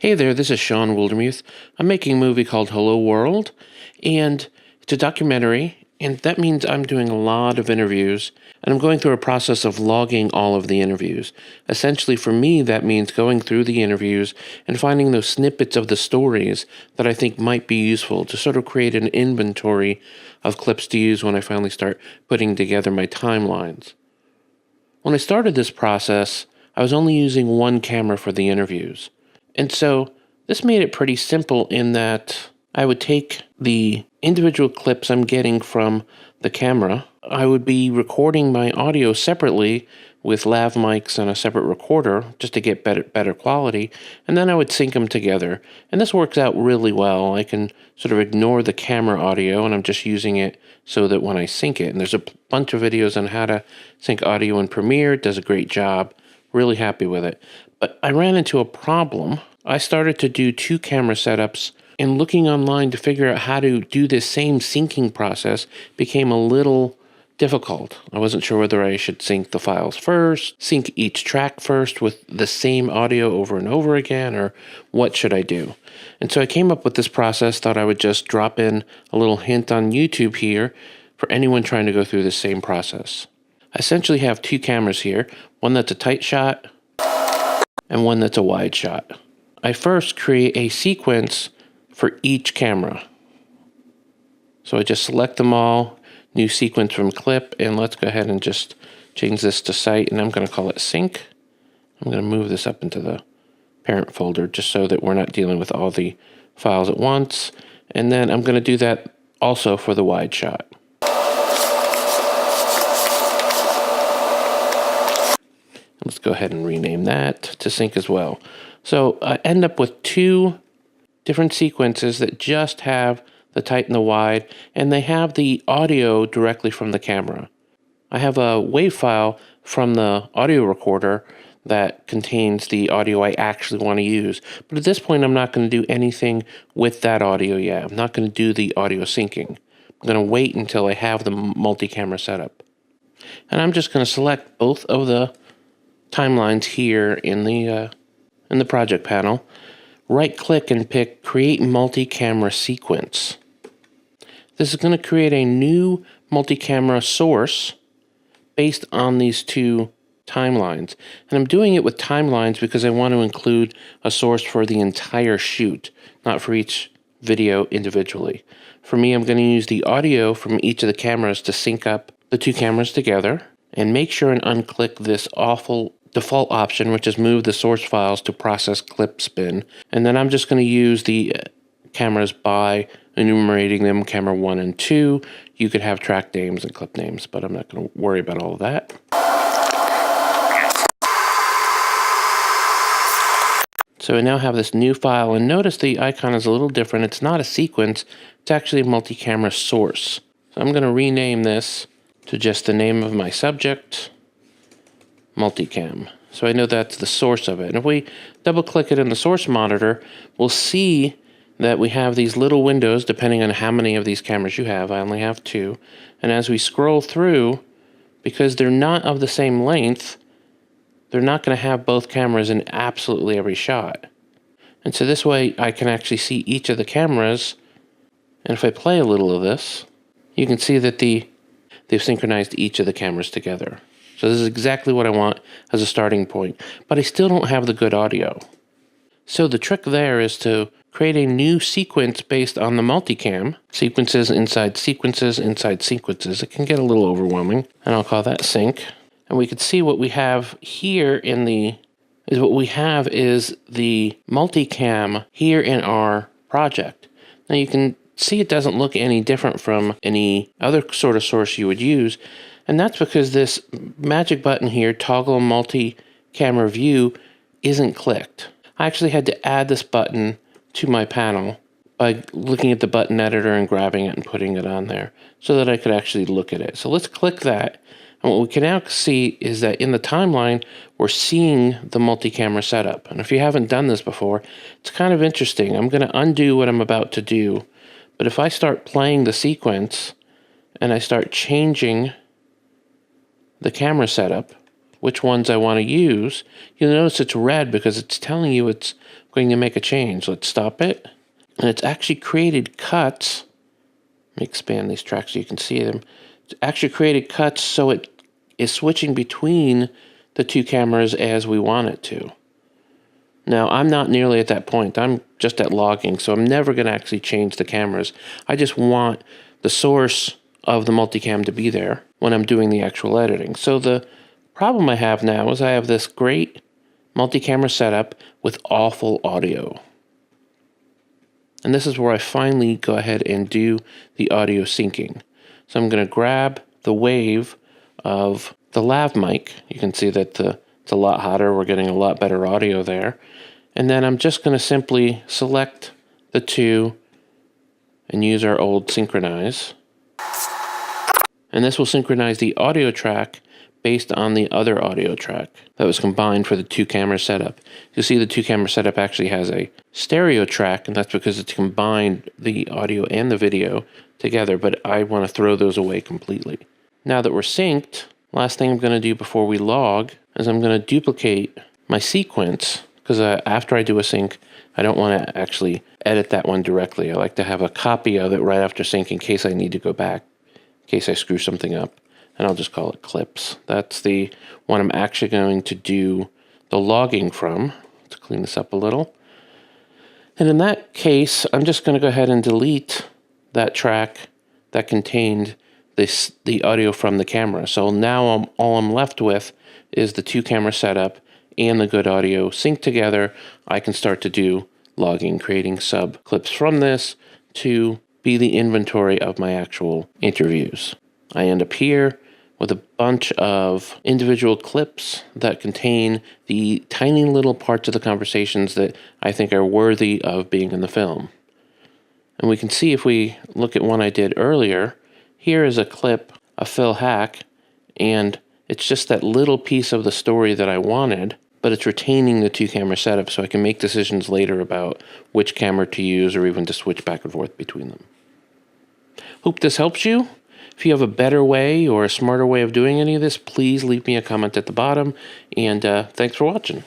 Hey there, this is Sean Wildermuth. I'm making a movie called Hello World, and it's a documentary, and that means I'm doing a lot of interviews, and I'm going through a process of logging all of the interviews. Essentially, for me, that means going through the interviews and finding those snippets of the stories that I think might be useful to sort of create an inventory of clips to use when I finally start putting together my timelines. When I started this process, I was only using one camera for the interviews. And so this made it pretty simple in that I would take the individual clips I'm getting from the camera. I would be recording my audio separately with lav mics and a separate recorder just to get better quality. And then I would sync them together. And this works out really well. I can sort of ignore the camera audio and I'm just using it so that when I sync it, and there's a bunch of videos on how to sync audio in Premiere. It does a great job. Really happy with it. But I ran into a problem. I started to do two camera setups, and looking online to figure out how to do this same syncing process became a little difficult. I wasn't sure whether I should sync the files first, sync each track first with the same audio over and over again, or what should I do? And so I came up with this process, thought I would just drop in a little hint on YouTube here for anyone trying to go through the same process. I essentially have two cameras here, one that's a tight shot and one that's a wide shot. I first create a sequence for each camera. So I just select them all, new sequence from clip, and let's go ahead and just change this to site, and I'm going to call it sync. I'm going to move this up into the parent folder just so that we're not dealing with all the files at once. And then I'm going to do that also for the wide shot. Let's go ahead and rename that to sync as well. So I end up with two different sequences that just have the tight and the wide, and they have the audio directly from the camera. I have a WAV file from the audio recorder that contains the audio I actually want to use. But at this point, I'm not going to do anything with that audio yet. I'm not going to do the audio syncing. I'm going to wait until I have the multi-camera setup. And I'm just going to select both of the timelines here in the project panel, right click and pick create multi-camera sequence. This is going to create a new multi-camera source based on these two timelines. And I'm doing it with timelines because I want to include a source for the entire shoot, not for each video individually. For me, I'm going to use the audio from each of the cameras to sync up the two cameras together, and make sure and unclick this awful default option, which is move the source files to process clip spin. And then I'm just going to use the cameras by enumerating them, camera 1 and 2. You could have track names and clip names, but I'm not going to worry about all of that. So I now have this new file, and notice the icon is a little different. It's not a sequence, it's actually a multi-camera source. So I'm going to rename this to just the name of my subject, Multicam. So I know that's the source of it. And if we double click it in the source monitor, we'll see that we have these little windows depending on how many of these cameras you have. I only have two. And as we scroll through, because they're not of the same length, they're not going to have both cameras in absolutely every shot. And so this way I can actually see each of the cameras. And if I play a little of this, you can see that they've synchronized each of the cameras together. So this is exactly what I want as a starting point, but I still don't have the good audio. So the trick there is to create a new sequence based on the multicam, sequences inside sequences inside sequences. It can get a little overwhelming, and I'll call that sync. And we can see what we have here is the multicam here in our project. Now you can see it doesn't look any different from any other sort of source you would use. And that's because this magic button here, toggle multi-camera view, isn't clicked. I actually had to add this button to my panel by looking at the button editor and grabbing it and putting it on there so that I could actually look at it. So let's click that. And what we can now see is that in the timeline, we're seeing the multi-camera setup. And if you haven't done this before, it's kind of interesting. I'm going to undo what I'm about to do. But if I start playing the sequence and I start changing the camera setup, which ones I want to use, you'll notice it's red because it's telling you it's going to make a change. Let's stop it. And it's actually created cuts. Let me expand these tracks so you can see them. It's actually created cuts so it is switching between the two cameras as we want it to. Now, I'm not nearly at that point. I'm just at logging, so I'm never going to actually change the cameras. I just want the source of the multicam to be there when I'm doing the actual editing. So the problem I have now is I have this great multi-camera setup with awful audio. And this is where I finally go ahead and do the audio syncing. So I'm going to grab the wave of the lav mic. You can see that it's a lot hotter. We're getting a lot better audio there. And then I'm just going to simply select the two and use our old synchronize. And this will synchronize the audio track based on the other audio track that was combined for the two camera setup. You'll see the two camera setup actually has a stereo track, and that's because it's combined the audio and the video together, but I want to throw those away completely. Now that we're synced, last thing I'm going to do before we log is I'm going to duplicate my sequence, because after I do a sync, I don't want to actually edit that one directly. I like to have a copy of it right after sync in case I need to go back, in case I screw something up. And I'll just call it clips. That's the one I'm actually going to do the logging from. Let's clean this up a little. And in that case, I'm just going to go ahead and delete that track that contained the audio from the camera. So now all I'm left with is the two camera setup and the good audio synced together. I can start to do logging, creating sub clips from this to be the inventory of my actual interviews. I end up here with a bunch of individual clips that contain the tiny little parts of the conversations that I think are worthy of being in the film. And we can see if we look at one I did earlier, here is a clip of Phil Hack, and it's just that little piece of the story that I wanted, but it's retaining the two camera setup so I can make decisions later about which camera to use or even to switch back and forth between them. Hope this helps you. If you have a better way or a smarter way of doing any of this, please leave me a comment at the bottom, and thanks for watching.